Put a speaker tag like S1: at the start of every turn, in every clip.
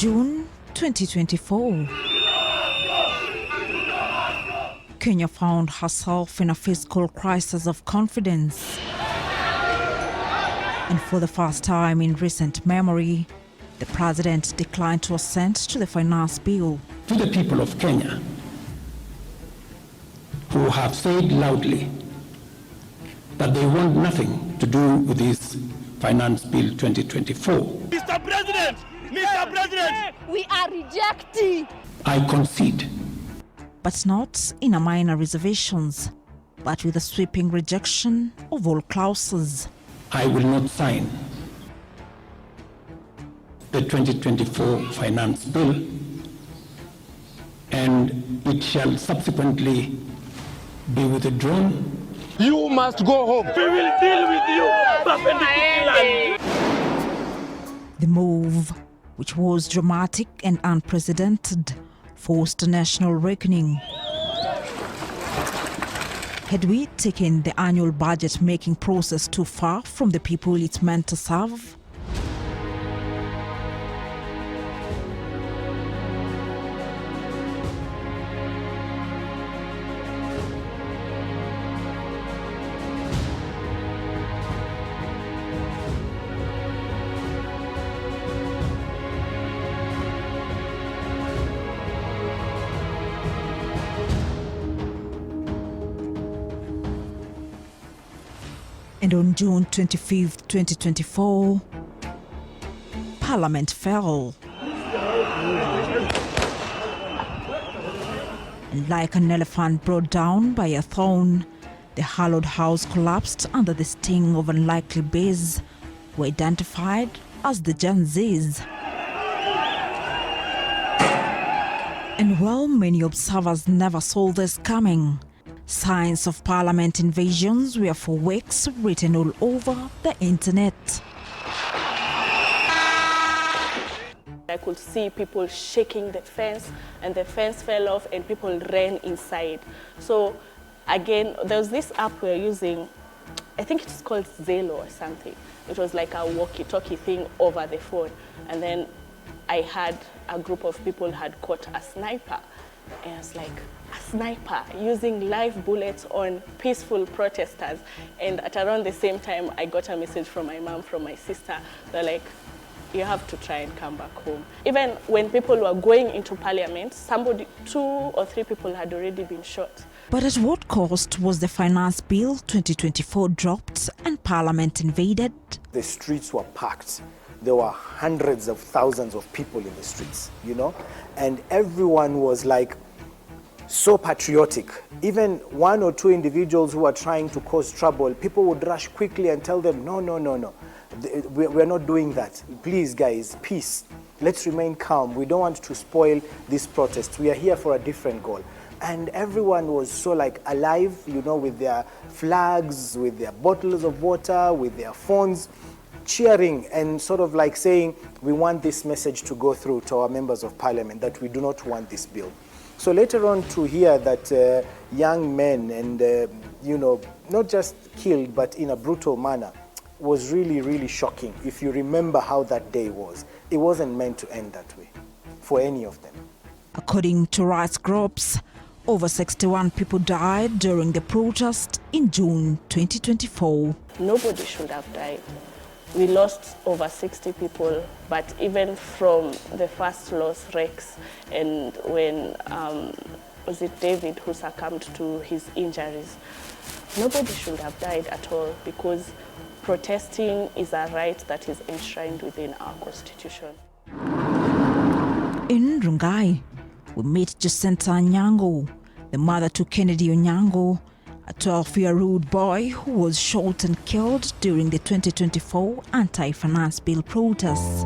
S1: June 2024, Kenya found herself in a fiscal crisis of confidence. And for the first time in recent memory, the president declined to assent to the finance bill.
S2: To the people of Kenya, who have said loudly that they want nothing to do with this Finance Bill 2024.
S3: Mr. President! Mr. President!
S4: We are rejecting!
S2: I concede.
S1: But not in a minor reservations, but with a sweeping rejection of all clauses.
S2: I will not sign the 2024 Finance Bill, and it shall subsequently be withdrawn.
S3: You must go home. We will deal with you.
S1: The move, which was dramatic and unprecedented, forced a national reckoning. Had we taken the annual budget-making process too far from the people it's meant to serve? And on June 25, 2024, Parliament fell. And like an elephant brought down by a thorn, the hallowed house collapsed under the sting of unlikely bees, who identified as the Gen Zs. And while many observers never saw this coming, signs of Parliament invasions were for weeks written all over the internet.
S5: I could see people shaking the fence, and the fence fell off and people ran inside. So again, there was this app we're using, I think it's called Zello or something. It was like a walkie-talkie thing over the phone. And then I had a group of people had caught a sniper. And I was like, a sniper using live bullets on peaceful protesters. And at around the same time, I got a message from my mom, from my sister. They're like, you have to try and come back home. Even when people were going into Parliament, 2 or 3 people had already been shot.
S1: But at what cost was the Finance Bill 2024 dropped and Parliament invaded?
S6: The streets were packed. There were hundreds of thousands of people in the streets, you know, and everyone was like so patriotic. Even 1 or 2 individuals who were trying to cause trouble, people would rush quickly and tell them, no, no, no, no, we're not doing that. Please, guys, peace. Let's remain calm. We don't want to spoil this protest. We are here for a different goal. And everyone was so like alive, you know, with their flags, with their bottles of water, with their phones, cheering and sort of like saying, we want this message to go through to our members of Parliament, that we do not want this bill. So later on to hear that young men and, you know, not just killed, but in a brutal manner, was really, really shocking. If you remember how that day was, it wasn't meant to end that way for any of them.
S1: According to rights groups, over 61 people died during the protest in June 2024.
S5: Nobody should have died. We lost over 60 people, but even from the first loss, Rex, and when was it David who succumbed to his injuries, nobody should have died at all, because protesting is a right that is enshrined within our constitution.
S1: In Rungai, we meet Jacinta Onyango, the mother to Kennedy Onyango, a 12-year rude boy who was shot and killed during the 2024 anti-finance bill protests.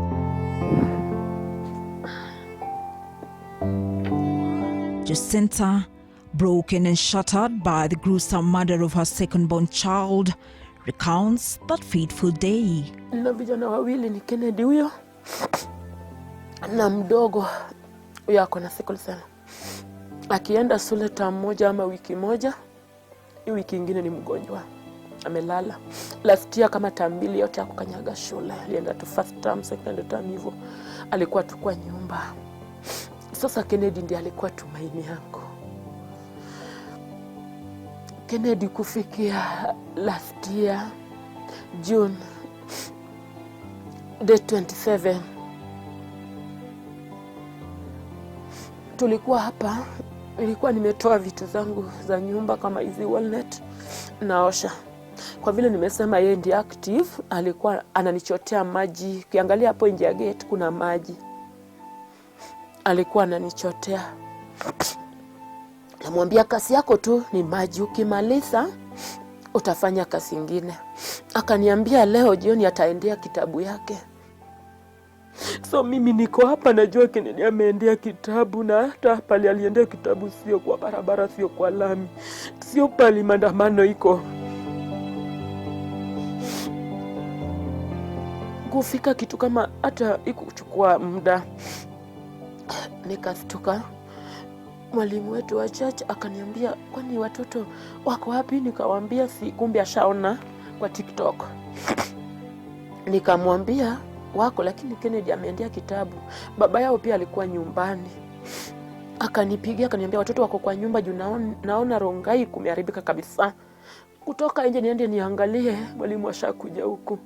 S1: Jacinta, broken and shattered by the gruesome murder of her second-born child, recounts that fateful day.
S7: Na vijana wawili ni Kennedy huyo na mdogo huyo ako na sickle cell. Akienda shule term moja ama wiki moja, hii wiki ingine ni mgonjwa. amelala. Last year kama term 2 yote akukanyaga shule. Alienda tu first term, second term hivyo. Alikuwa tu kwa nyumba. Sasa Kennedy ndiye alikuwa tumaini yangu. Kennedy kufikia last year June day 27 tulikuwa hapa. Nilikuwa nimetoa vitu zangu za nyumba kama hizi wallet naosha. Kwa vile nimesema yeye ndiye active, alikuwa ananichotea maji. Ukiangalia hapo nje ya gate kuna maji. Alikuwa ananichotea. Namwambia kazi yako tu ni maji, ukimaliza utafanya kazi nyingine. Akaniambia leo jioni ataendea kitabu yake. So mimi niko hapa najua Kennedy ameendea kitabu, na hata pale aliendea kitabu sio kwa barabara, sio kwa lami, sio pale maandamano iko. Kufika kitu kama hata ikuchukua muda. Nikastuka. Mwalimu wetu wa church akaniambia kwani watoto wako wapi? Nikawaambia si, kumbe ashaona kwa TikTok. Nikamwambia wako, lakini Kennedy ameendea kitabu. Baba yao pia alikuwa nyumbani. Akanipigia akaniambia watoto wako kwa nyumba juu naona Rongai kumeharibika kabisa. Kutoka nje niende niangalie, mwalimu ashakuja huku.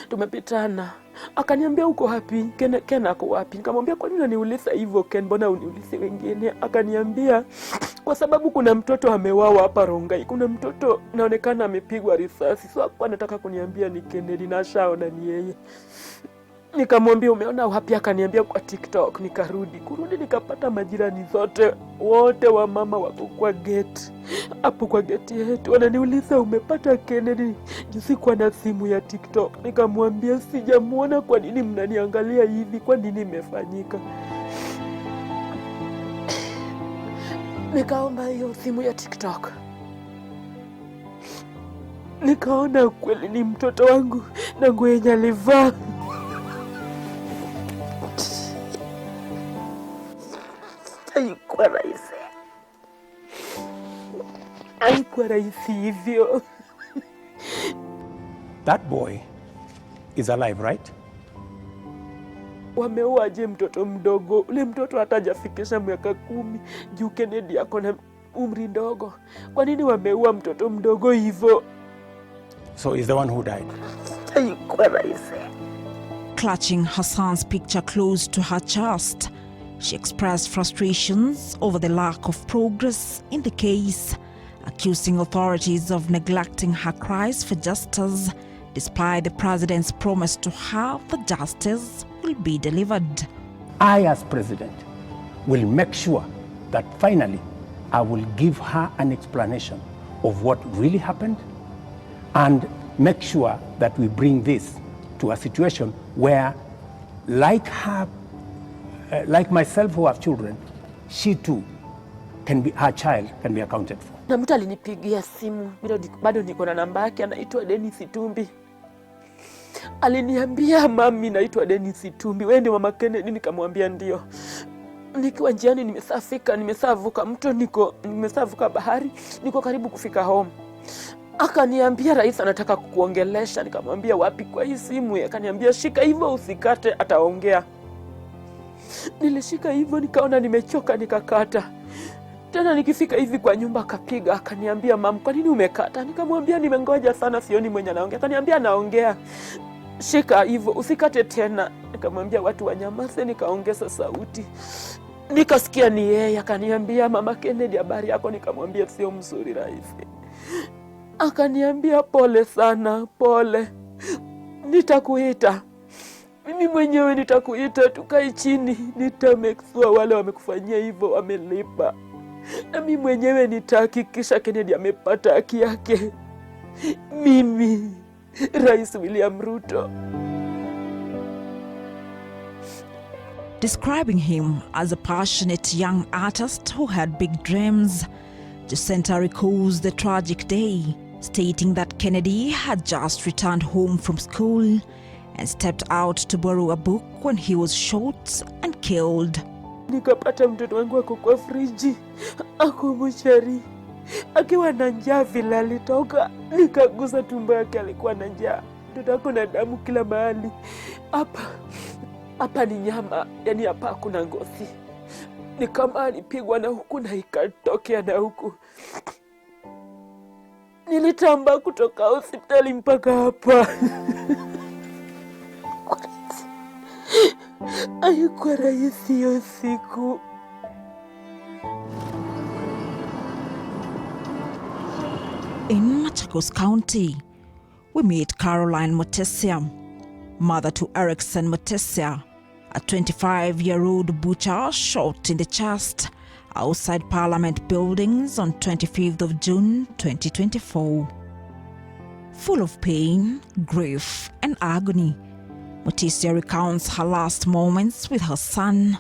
S7: Tumepitana. Akaniambia uko wapi? Ken ako wapi? Nikamwambia kwa nini unaniuliza hivyo Ken, mbona uniulize wengine? Akaniambia kwa sababu kuna mtoto amewawa hapa Rongai. Kuna mtoto naonekana amepigwa risasi. So hapo anataka kuniambia ni Kennedy na shaona ni yeye. Nikamwambia umeona wapi? Akaniambia kwa TikTok. Kurudi nikapata majirani zote wote wa mama wako kwa gate. Hapo kwa gate yetu wananiuliza umepata Kennedy? Jinsi kwa na simu ya TikTok. Nikamwambia sijamuona, kwa nini mnaniangalia hivi? Kwa nini imefanyika? Nikaomba hiyo simu ya TikTok. Nikaona kweli ni mtoto wangu na nguo yenye alivaa. Haikuwa rahisi hivyo.
S2: That boy is alive, right?
S7: Wameuaje mtoto mdogo? Ule mtoto hata hajafikisha miaka 10. Juu Kennedy ako na umri ndogo. Kwa nini wameua mtoto mdogo hivyo?
S2: So he's the one who died.
S7: Haikuwa rahisi.
S1: Clutching her son's picture close to her chest, she expressed frustrations over the lack of progress in the case, accusing authorities of neglecting her cries for justice, despite the president's promise to her that justice will be delivered.
S2: I, as president, will make sure that finally I will give her an explanation of what really happened and make sure that we bring this to a situation where, like her, like myself who have children, she too can be, her child can be accounted for.
S7: Na mtu alinipigia simu, bado niko na namba yake, anaitwa Dennis Itumbi. Aliniambia mami naitwa Dennis Itumbi, wewe ndio mama Kennedy? Nikamwambia ndio. Nikiwa njiani nimesavuka mto, nimesavuka bahari, niko karibu kufika home. Akaniambia rais anataka kukuongelesha. Nikamwambia wapi? Kwa hii simu. Akaniambia shika hivyo usikate, ataongea. Nilishika hivyo, nikaona nimechoka, nikakata. Tena nikifika hivi kwa nyumba akapiga, akaniambia mam, kwa nini umekata? Nikamwambia nimengoja sana, sioni mwenye anaongea. Akaniambia anaongea. Shika hivyo usikate tena. Nikamwambia watu wanyamaze, nikaongeza sauti. Nikasikia ni yeye. Akaniambia mama Kennedy, habari yako? Nikamwambia sio mzuri rais. Akaniambia pole sana, pole. Nitakuita. Mimi mwenyewe nitakuita, tukae chini, make sure wale wamekufanyia hivyo wamelipa. Na mimi mwenyewe nitahakikisha Kennedy amepata haki yake. Mimi, Rais William Ruto.
S1: Describing him as a passionate young artist who had big dreams, Jacinta recalls the tragic day, stating that Kennedy had just returned home from school and stepped out to borrow a book when he was shot and killed.
S7: Nikapata mtoto wangu ako kwa friji, ako mochari. akiwa na njaa vile alitoka, nikagusa tumbo yake, alikuwa na njaa. Mtoto wako na damu kila mahali. Hapa ni nyama, yani hapa kuna ngozi. Ni kama alipigwa na huku na ikatokea na huku. Nilitamba kutoka hospitali mpaka hapa. Haikuwa rahisi hiyo siku.
S1: In Machakos County, we meet Caroline Mutesia, mother to Erickson Mutesia, a 25-year-old butcher shot in the chest outside Parliament buildings on 25th of June 2024. Full of pain, grief and agony, Mutesia recounts her last moments with her son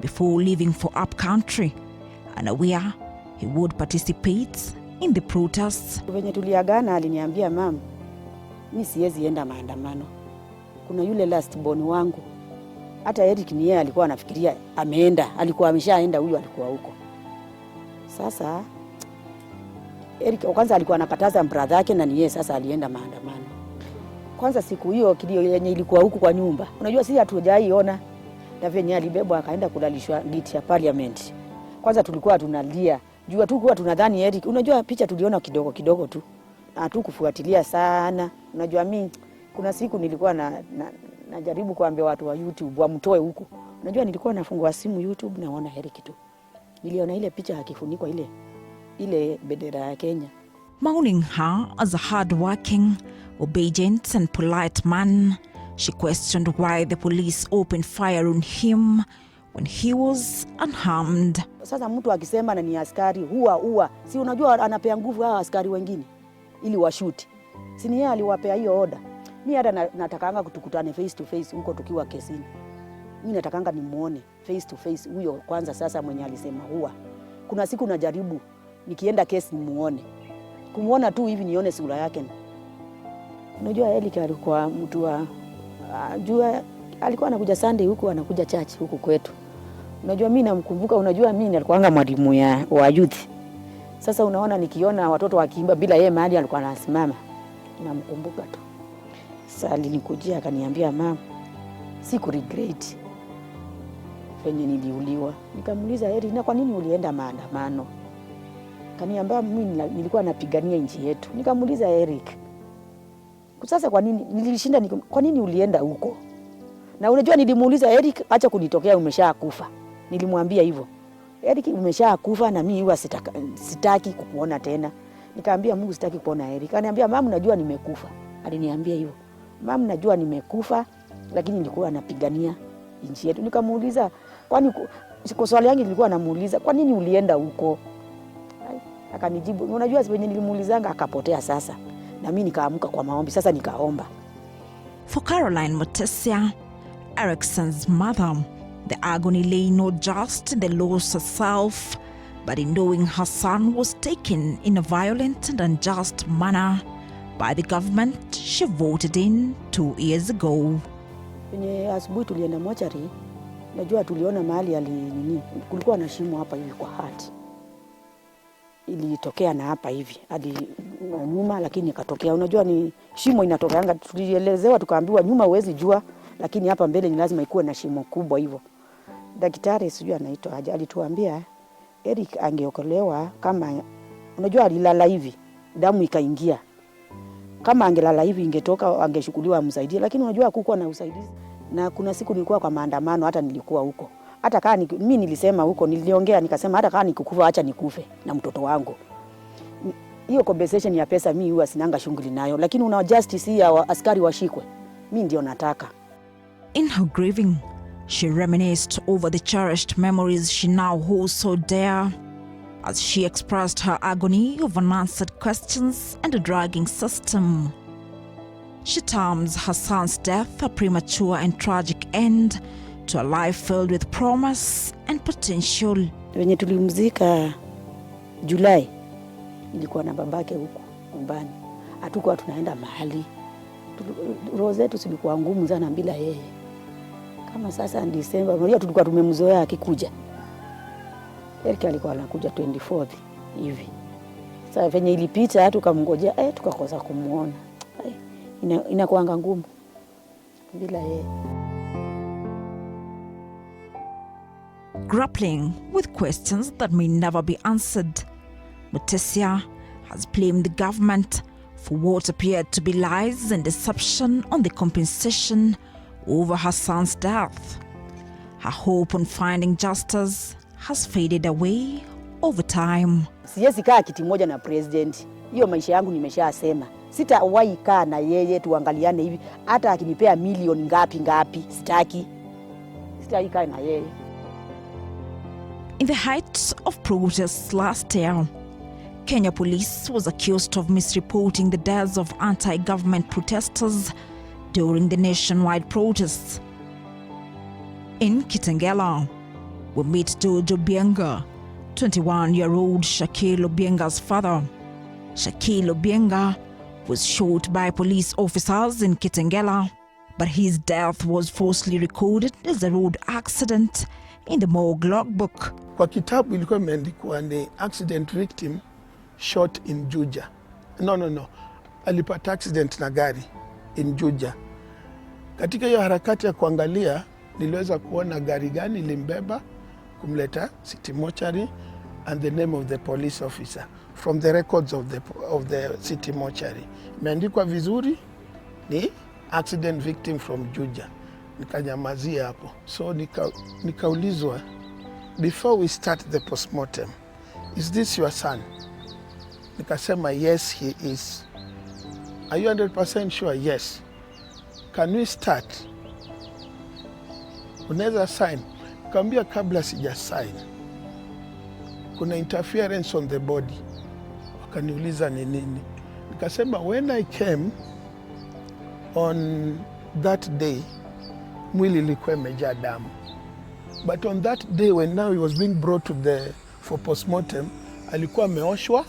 S1: before leaving for upcountry, unaware he would participate in the protests.
S8: Venye tuliagana aliniambia, mama, mimi siwezi enda maandamano. Kuna yule last born wangu. Hata Eric ni yeye alikuwa anafikiria ameenda, alikuwa ameshaenda, huyu alikuwa huko. Sasa Eric kwanza alikuwa anakataza brother yake na ni yeye sasa alienda maandamano. Kwanza siku hiyo kilio yenye ilikuwa huku kwa nyumba. Unajua sisi hatujaiona. Na venye alibebwa akaenda kulalishwa gate ya Parliament. Kwanza tulikuwa tunalia. Jua tu kwa tunadhani Eric, unajua picha tuliona kidogo kidogo tu. Na hatukufuatilia sana. Unajua mimi kuna siku nilikuwa najaribu kuambia watu wa YouTube wamtoe huku. Unajua nilikuwa nafungua simu YouTube naona Eric tu. Niliona ile picha akifunikwa ile bendera ya Kenya.
S1: Mourning her as a hard-working, obedient and polite man, she questioned why the police opened fire on him when he was unharmed.
S8: Sasa mtu akisema na ni askari huwa si unajua anapea nguvu hao askari wengine ili washuti. Si ni yeye aliwapea hiyo order. Mimi hata natakanga kutukutane face to face huko tukiwa kesini. Mimi natakanga nimuone face to face huyo kwanza sasa mwenye alisema huwa. Kuna siku najaribu nikienda kesi nimuone. Kumuona tu hivi nione sura yake. Unajua Eric alikuwa mtu wa jua alikuwa anakuja Sunday huku anakuja church huku kwetu. Unajua mimi namkumbuka, unajua mimi nilikuwa mwalimu wa youth. Sasa unaona nikiona watoto wakiimba bila yeye mahali alikuwa anasimama. Namkumbuka tu. Sasa alinikujia akaniambia, mama, siku regret venye niliuliwa. Nikamuuliza Eric, na kwa nini ulienda maandamano? Kaniambia mimi nilikuwa napigania nchi yetu. Nikamuuliza Eric, sasa kwa nini nilishinda, kwa nini ulienda huko? Na unajua nilimuuliza Eric, acha kunitokea umeshakufa. Nilimwambia hivyo. Eric umeshakufa na mimi huwa sitaki kukuona tena. Nikaambia Mungu sitaki kuona Eric. Kaniambia mama najua nimekufa. Aliniambia hivyo. Mama najua nimekufa lakini nilikuwa napigania nchi yetu. Nikamuuliza kwani kwa swali yangu nilikuwa namuuliza kwa nini ulienda huko? Akanijibu unajua sipenye nilimuulizanga akapotea sasa. Na mimi nikaamka kwa maombi sasa nikaomba.
S1: For Caroline Mutesia, Erickson's mother, the agony lay not just in the loss herself, but in knowing her son was taken in a violent and unjust manner by the government she voted in 2 years ago.
S8: Kwenye asubuhi tulienda mochari, najua tuliona mahali kulikuwa na shimo hapa hivi kwa heart. Ilitokea na hapa hivi hadi nyuma lakini ikatokea. Unajua ni shimo inatokeanga, tulielezewa tukaambiwa nyuma huwezi jua lakini hapa mbele ni lazima ikuwe na shimo kubwa hivyo. Daktari sijui anaitwa aje alituambia Eric angeokolewa kama unajua alilala hivi damu ikaingia. Kama angelala hivi ingetoka angeshukuliwa msaidie lakini unajua hakukuwa na usaidizi. Na kuna siku nilikuwa kwa maandamano hata nilikuwa huko. Hata kama mimi nilisema huko niliongea nikasema hata kama nikukufa acha nikufe na mtoto wangu. Hiyo compensation ya pesa mimi huwa sinanga shughuli nayo lakini una justice ya askari washikwe. Mimi ndio nataka.
S1: In her grieving, she reminisced over the cherished memories she now holds so dear as she expressed her agony of unanswered questions and a dragging system. She terms her son's death a premature and tragic end to a life filled with promise and potential.
S8: Wenye tulimzika Julai ilikuwa na babake huko nyumbani. Hatukuwa tunaenda mahali. Roho zetu zilikuwa ngumu sana bila yeye. Kama sasa December, unajua tulikuwa tumemzoea akikuja. Eric alikuwa anakuja 24th hivi. Sasa venye ilipita tukamngojea, tukakosa kumuona. Inakuanga ngumu bila yeye.
S1: Grappling with questions that may never be answered, Mutesia has blamed the government for what appeared to be lies and deception on the compensation over her son's death. Her hope on finding justice has faded away over time.
S8: Siwezi kaa kiti moja na president. Hiyo maisha yangu nimeshasema. Sitawahi kaa na yeye tuangaliane hivi. Hata akinipea milioni ngapi, sitaki. Sitawahi kaa na yeye.
S1: In the height of protests last year, Kenya police was accused of misreporting the deaths of anti-government protesters during the nationwide protests. In Kitengela, we meet George Obienga, 21-year-old Shakil Obienga's father. Shakil Obienga was shot by police officers in Kitengela, but his death was falsely recorded as a road accident in the morgue logbook.
S9: Kwa kitabu ilikuwa imeandikwa ni accident victim shot in Juja. No. Alipata accident na gari in Juja. Katika hiyo harakati ya kuangalia, niliweza kuona gari gani ilimbeba kumleta City Mortuary and the name of the police officer from the records of the City Mortuary. Imeandikwa vizuri ni accident victim from Juja. Nikanyamazia hapo. So nikaulizwa, before we start the postmortem, is this your son? Nikasema, yes, he is. Are you 100% sure? Yes. Can we start? Unaweza sign? Kaambia kabla sija sign, kuna interference on the body. Wakaniuliza ni nini? Nikasema, when I came on that day, mwili ilikuwa imejaa damu. But on that day when now he was being brought for postmortem, alikuwa ameoshwa.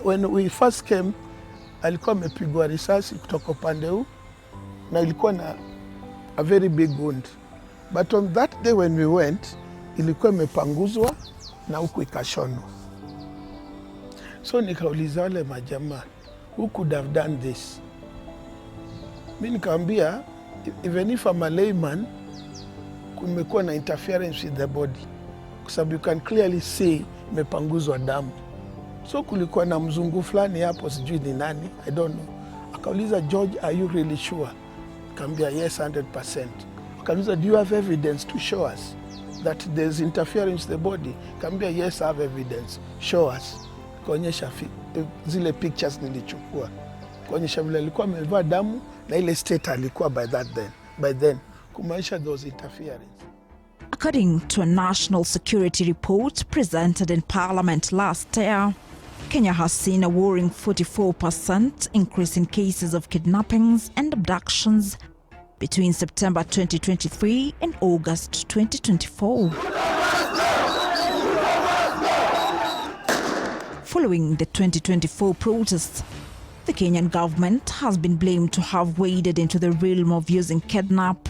S9: When we first came, alikuwa amepigwa risasi kutoka upande huu na ilikuwa na a very big wound. But on that day when we went, ilikuwa imepanguzwa na huku ikashonwa. So nikauliza wale majamaa, who could have done this? Mimi nikamwambia, even if I'm a layman, kumekuwa na interference with the body. Kwa sababu you can clearly see imepanguzwa damu. So kulikuwa na mzungu fulani hapo, sijui ni nani, I don't know. Akauliza, George, are you really sure? Nikamwambia, yes, 100%. Akauliza, do you have evidence to show us that there's interference with the body? Nikamwambia, yes, I have evidence. Show us. Kaonyesha zile pictures nilichukua. Kaonyesha vile alikuwa amevaa damu na ile state alikuwa by then. Kumaanisha there was interference.
S1: According to a national security report presented in Parliament last year, Kenya has seen a worrying 44% increase in cases of kidnappings and abductions between September 2023 and August 2024. Following the 2024 protests, the Kenyan government has been blamed to have waded into the realm of using kidnap,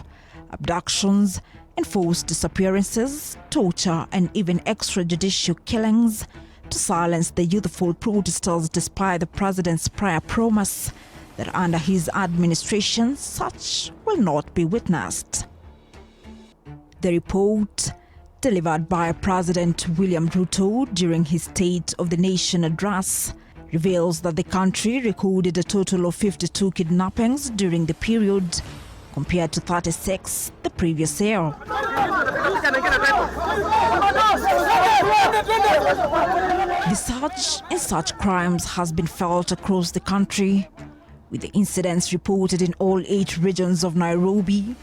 S1: abductions, enforced disappearances, torture, and even extrajudicial killings to silence the youthful protesters despite the president's prior promise that under his administration such will not be witnessed. The report, delivered by President William Ruto during his State of the Nation address, reveals that the country recorded a total of 52 kidnappings during the period, compared to 36 the previous year. The surge in such crimes has been felt across the country, with the incidents reported in all 8 regions of Nairobi,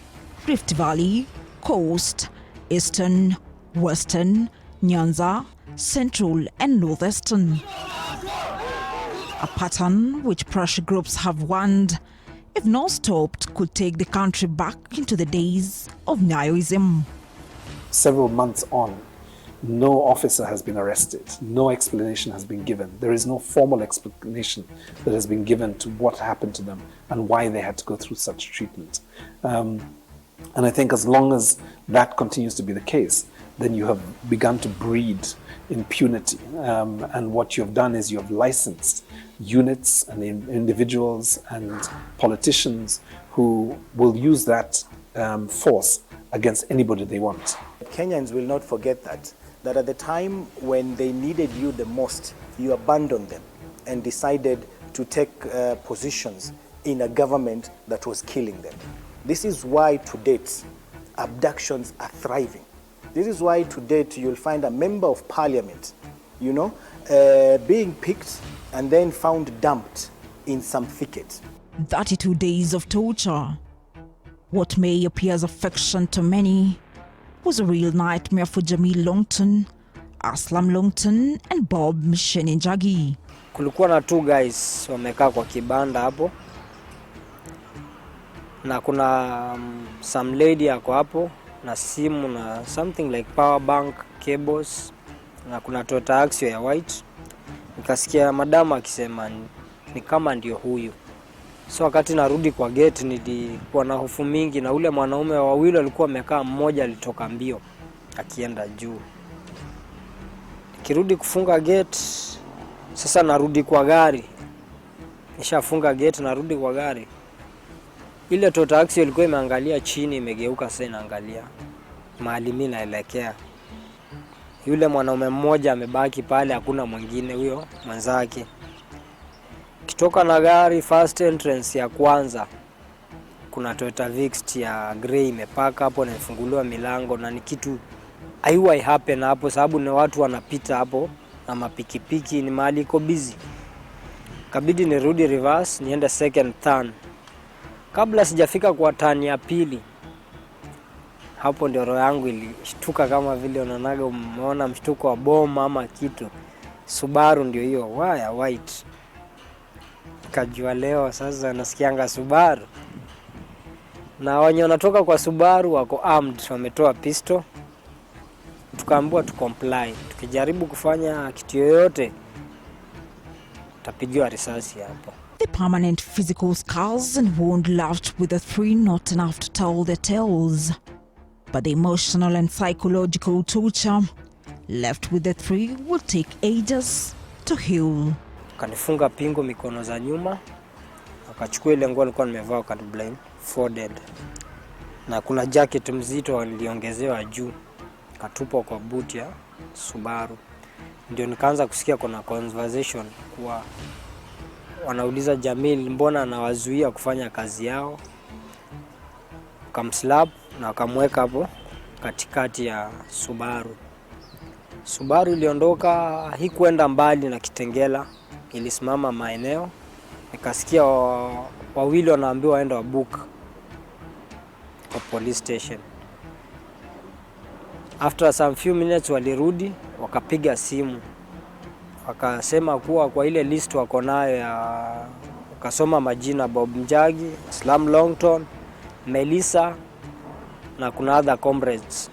S1: Rift Valley, Coast, Eastern, Western, Nyanza, Central and Northeastern. A pattern which pressure groups have warned, if not stopped, could take the country back into the days of Nyaoism.
S10: Several months on, no officer has been arrested. No explanation has been given. There is no formal explanation that has been given to what happened to them and why they had to go through such treatment. And I think as long as that continues to be the case, then you have begun to breed impunity. And what you've done is you have licensed units and individuals and politicians who will use that force against anybody they want.
S6: Kenyans will not forget that at the time when they needed you the most, you abandoned them and decided to take positions in a government that was killing them. This is why to date, abductions are thriving. This is why to date you'll find a member of parliament, being picked and then found dumped in some thicket.
S1: 32 days of torture. What may appear as a fiction to many was a real nightmare for Jamil Longton, Aslam Longton and Bob Msheni Njagi.
S11: Kulikuwa na 2 guys wamekaa kwa kibanda hapo. Na kuna some lady yako hapo na simu na something like power bank, cables, na kuna Toyota Axio ya white. Nikasikia madama akisema ni kama ndio huyu. So wakati narudi kwa gate nilikuwa na hofu mingi, na ule mwanaume wawili walikuwa wamekaa, mmoja alitoka mbio akienda juu. Nikirudi kufunga gate, sasa narudi kwa gari. Nishafunga gate, narudi kwa gari. Ile Toyota Axio ilikuwa imeangalia chini, imegeuka sasa inaangalia mahali mimi naelekea. Yule mwanaume mmoja amebaki pale, hakuna mwingine, huyo mwanzake. Kitoka na gari, first entrance ya kwanza, kuna Toyota Vix ya grey imepaka hapo na imefunguliwa milango, na ni kitu haiwai happen hapo sababu ni watu wanapita hapo na mapikipiki, ni mahali iko busy. Kabidi nirudi reverse niende second turn. Kabla sijafika kwa turn ya pili, hapo ndio roho yangu ilishtuka kama vile unaonaga umeona mshtuko wa bomu ama kitu. Subaru ndio hiyo, waya white. Kajua leo sasa nasikianga Subaru. Na wenye wanatoka kwa Subaru wako armed, wametoa pistol. Tukaambiwa tu comply. Tukijaribu kufanya kitu yoyote tapigiwa risasi hapo.
S1: The permanent physical scars and wound left with the 3 not enough to tell their tales. But the emotional and psychological torture left with the 3 will take ages to heal.
S11: Kanifunga pingo mikono za nyuma, akachukua ile nguo nilikuwa nimevaa blindfolded, na kuna jacket mzito niliongezewa juu, katupwa kwa boot ya Subaru. Ndio nikaanza kusikia kuna conversation kwa wanauliza Jamil mbona anawazuia kufanya kazi yao. Kamslap na akamweka hapo katikati ya Subaru. Subaru iliondoka, haikuenda mbali na Kitengela, ilisimama maeneo. Nikasikia wawili wanaambiwa waende wabook kwa police station. After some few minutes walirudi, wakapiga simu. Wakasema kuwa kwa ile list wako nayo ya, wakasoma majina Bob Njagi, Aslam Longton, Melissa na kuna other comrades.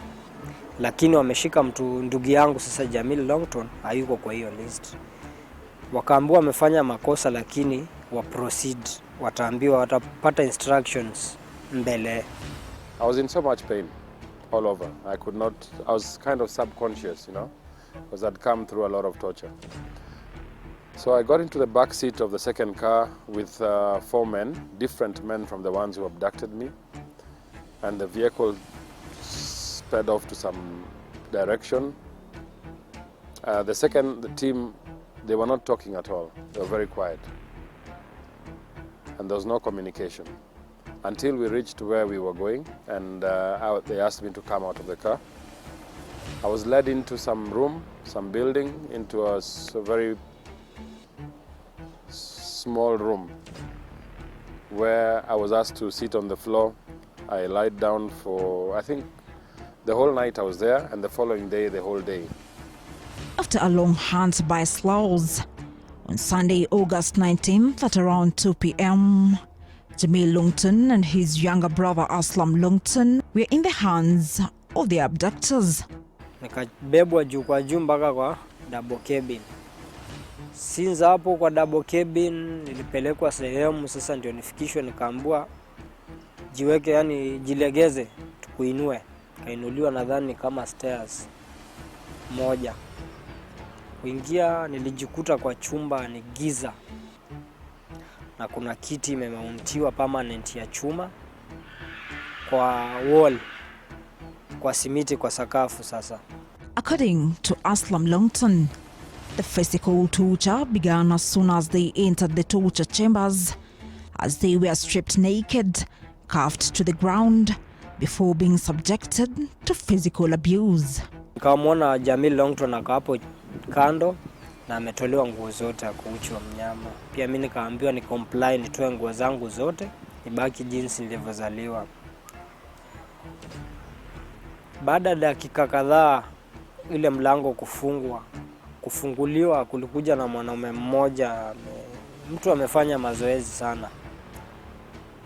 S11: Lakini wameshika ndugu yangu sasa Jamil Longton hayuko kwa hiyo list. Wakaambiwa wamefanya makosa lakini wa proceed, wataambiwa watapata instructions mbele.
S12: I was in so much pain all over. I was kind of subconscious, because I'd come through a lot of torture. So I got into the back seat of the second car with 4 men, different men from the ones who abducted me. And the vehicle sped off to some direction. The team, they were not talking at all. They were very quiet. And there was no communication. Until we reached where we were going, and they asked me to come out of the car. I was led into some room, some building, into a very small room where I was asked to sit on the floor. I lied down for, I think, the whole night I was there, and the following day, the whole day.
S1: After a long hunt by slows, on Sunday, August 19th at around 2 p.m., Jamil Longton and his younger brother Aslam Longton were in the hands of the abductors.
S11: Nikabebwa juu kwa juu mpaka kwa double cabin. Since hapo kwa double cabin nilipelekwa sehemu, sasa ndio nifikishwe, nikaambiwa jiweke, yani jilegeze tukuinue. Kainuliwa nadhani kama stairs moja. Kuingia nilijikuta kwa chumba ni giza. Na kuna kiti imemountiwa permanent ya chuma kwa wall, kwa simiti kwa sakafu sasa.
S1: According to Aslam Longton, the physical torture began as soon as they entered the torture chambers, as they were stripped naked, cuffed to the ground, before being subjected to physical abuse.
S11: Nikamwona Jamil Longton ako hapo kando na ametolewa nguo zote akuuchwa mnyama. Pia mimi nikaambiwa ni comply nitoe nguo zangu zote, nibaki jinsi nilivyozaliwa. Baada ya dakika kadhaa ile mlango kufunguliwa, kulikuja na mwanaume mmoja, mtu amefanya mazoezi sana.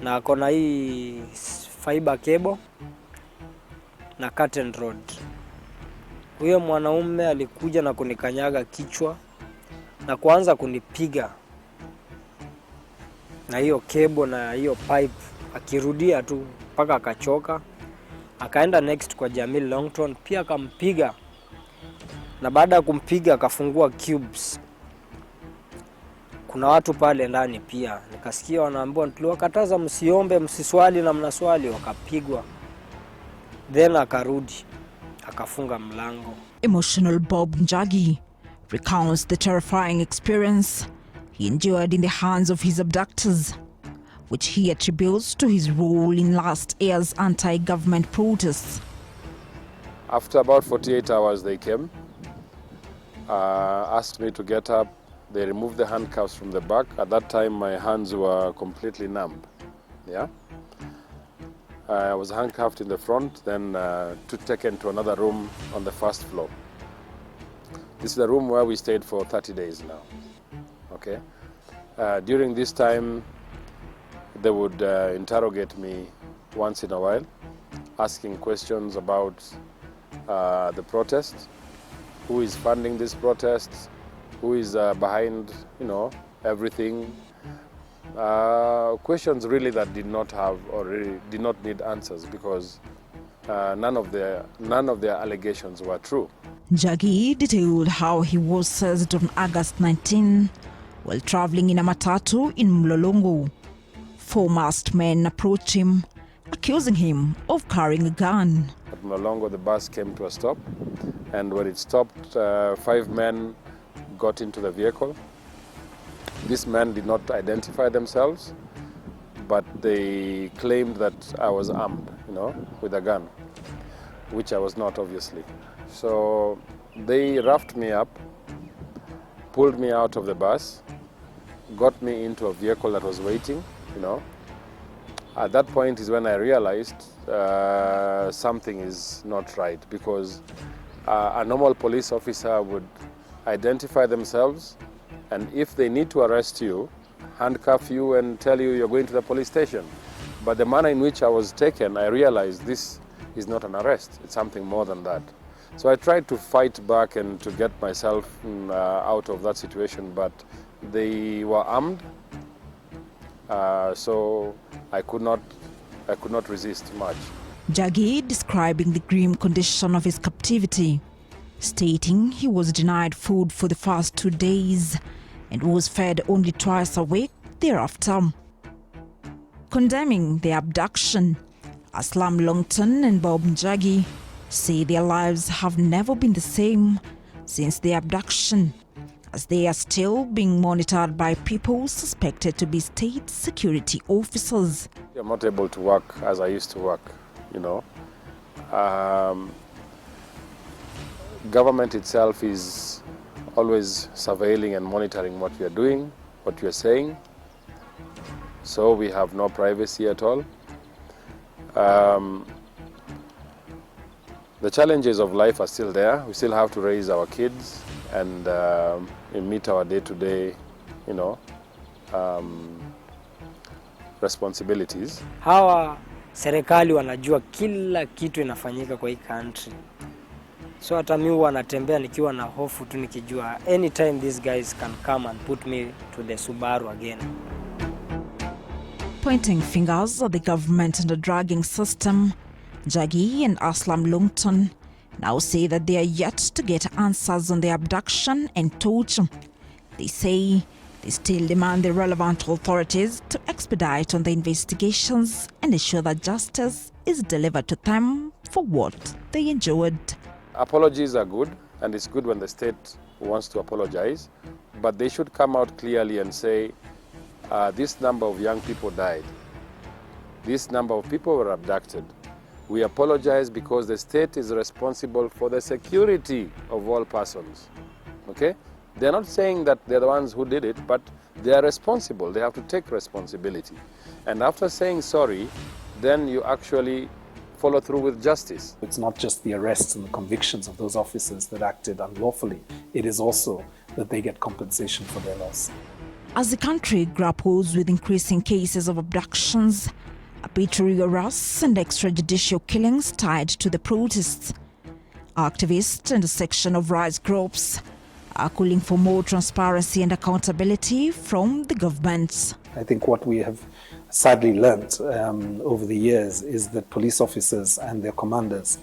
S11: Na akona hii fiber cable na curtain rod. Huyo mwanaume alikuja na kunikanyaga kichwa na kuanza kunipiga na hiyo cable na hiyo pipe, akirudia tu mpaka akachoka. Akaenda next kwa Jamil Longton, pia akampiga, na baada ya kumpiga akafungua cubes. Kuna watu pale ndani pia, nikasikia wanaambiwa tuliwakataza msiombe, msiswali na mnaswali, wakapigwa. Then akarudi akafunga mlango.
S1: Emotional Bob Njagi recounts the terrifying experience he endured in the hands of his abductors, which he attributes to his role in last year's anti-government protests.
S12: After about 48 hours they came, asked me to get up. They removed the handcuffs from the back. At that time my hands were completely numb. Yeah. I was handcuffed in the front, then taken to another room on the first floor. This is the room where we stayed for 30 days now. Okay. During this time, they would interrogate me once in a while, asking questions about the protest, who is funding this protest, who is behind, everything. Questions really that did not have or really did not need answers, because none of their allegations were true.
S1: Njagi detailed how he was seized on August 19 while traveling in a matatu in Mlolongo. 4 masked men approached him, accusing him of carrying a gun.
S12: At Mlolongo, the bus came to a stop, and when it stopped, 5 men got into the vehicle. These men did not identify themselves, but they claimed that I was armed, with a gun, which I was not, obviously. So they roughed me up, pulled me out of the bus, got me into a vehicle that was waiting, At that point is when I realized something is not right, because a normal police officer would identify themselves, and if they need to arrest you, handcuff you and tell you you're going to the police station. But the manner in which I was taken, I realized this is not an arrest. It's something more than that. So I tried to fight back and to get myself out of that situation, but they were armed, so I could not resist much.
S1: Njagi describing the grim condition of his captivity, stating he was denied food for the first 2 days and was fed only twice a week thereafter. Condemning the abduction, Aslam Longton and Bob Njagi say their lives have never been the same since the abduction, as they are still being monitored by people suspected to be state security officers.
S12: I'm not able to work as I used to work, Government itself is always surveilling and monitoring what we are doing, what we are saying. So we have no privacy at all. The challenges of life are still there. We still have to raise our kids and meet our day-to-day, responsibilities.
S11: Hawa serikali wanajua kila kitu inafanyika kwa hii country. So hata mimi wanatembea nikiwa na hofu tu, nikijua anytime these guys can come and put me to the Subaru again.
S1: Pointing fingers at the government and the dragging system, Jagi and Aslam Lungton now say that they are yet to get answers on the abduction and torture. They say they still demand the relevant authorities to expedite on the investigations and ensure that justice is delivered to them for what they endured.
S12: Apologies are good, and it's good when the state wants to apologize, but they should come out clearly and say, this number of young people died. This number of people were abducted. We apologize because the state is responsible for the security of all persons. Okay? They're not saying that they're the ones who did it, but they are responsible. They have to take responsibility. And after saying sorry, then you actually follow through with justice.
S10: It's not just the arrests and the convictions of those officers that acted unlawfully. It is also that they get compensation for their loss.
S1: As the country grapples with increasing cases of abductions, arbitrary arrests and extrajudicial killings tied to the protests, activists and a section of rights groups are calling for more transparency and accountability from the government.
S10: I think what we have sadly learnt over the years is that police officers and their commanders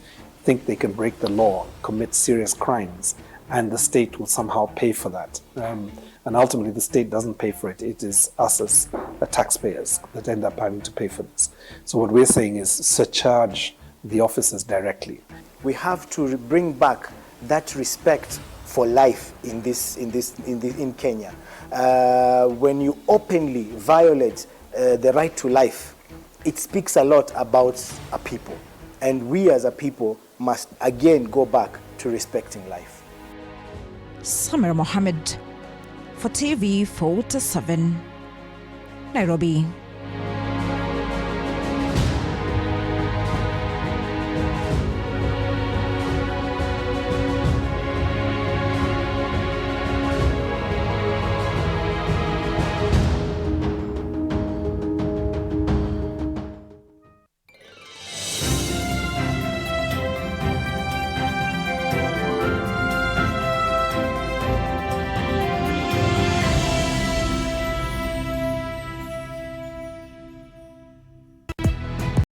S10: think they can break the law, commit serious crimes, and the state will somehow pay for that. And ultimately, the state doesn't pay for it. It is us as taxpayers that end up having to pay for this. So what we're saying is surcharge the officers directly.
S6: We have to bring back that respect for life in Kenya. When you openly violate the right to life, it speaks a lot about a people. And we as a people must again go back to respecting life.
S1: Samir Mohammed for TV 47, Nairobi.